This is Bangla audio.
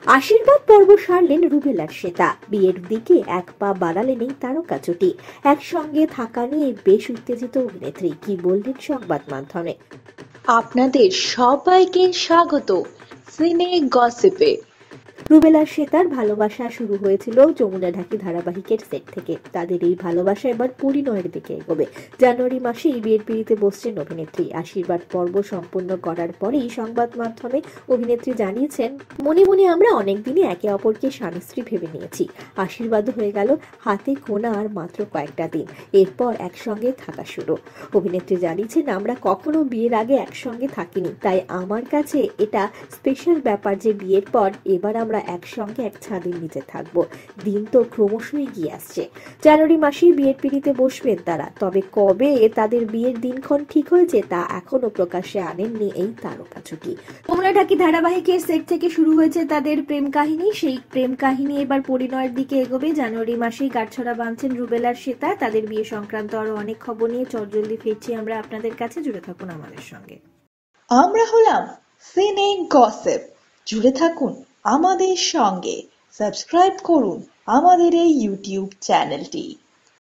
আশীর্বাদ পর্ব সারলেন রুবেলার শ্বেতা, বিয়ের দিকে এক পা বাড়ালেন এই তারকা জুটি। একসঙ্গে থাকা নিয়ে বেশ উত্তেজিত অভিনেত্রী, কি বললেন সংবাদ মাধ্যমে। আপনাদের সবাইকে স্বাগত সিনে গসিপে। রুবেলার শ্বেতার ভালোবাসা শুরু হয়েছিল যমুনা ঢাকি ধারাবাহিকের সেট থেকে। তাদের এই ভালোবাসা এবার পরিণয়ের দিকে এগোবে। জানুয়ারি মাসে এই বিয়ের পিড়িতে বসছেন অভিনেত্রী। আশীর্বাদ পর্ব সম্পূর্ণ করার পরেই সংবাদ মাধ্যমে অভিনেত্রী জানিয়েছেন, মনে মনে আমরা অনেকদিনই একে অপরকে স্বামী স্ত্রী ভেবে নিয়েছি। আশীর্বাদ হয়ে গেল হাতে গোনা আর মাত্র কয়েকটা দিন, এরপর একসঙ্গে থাকা শুরু। অভিনেত্রী জানিয়েছেন, আমরা কখনো বিয়ের আগে একসঙ্গে থাকিনি, তাই আমার কাছে এটা স্পেশাল ব্যাপার যে বিয়ের পর এবার আমরা একসঙ্গে এক ছাদের নিচে থাকবো। দিন তো ক্রমশ এগিয়ে আসছে। জানুয়ারি মাসেই বিয়ের পিড়িতে বসবেন তারা, তবে কবে তাদের বিয়ের দিনক্ষণ ঠিক হয়েছে তা এখনো প্রকাশ্যে আনেননি এই তারকা জুটি। যমুনা ঢাকি ধারাবাহিকের সেট থেকে শুরু হয়েছে তাদের প্রেম কাহিনী। সেই প্রেম কাহিনী এবার পরিণয়ের দিকে এগোবে। জানুয়ারি মাসেই গাঁটছড়া বাঁধছেন রুবেলার শ্বেতা। তাদের বিয়ে সংক্রান্ত আরো অনেক খবর নিয়ে চটজলদি ফিরছি আমরা আপনাদের কাছে। জুড়ে থাকুন আমাদের সঙ্গে। আমরা হলাম সিনে গসিপ। জুড়ে থাকুন আমাদের সঙ্গে, সাবস্ক্রাইব করুন আমাদের এই ইউটিউব চ্যানেলটি।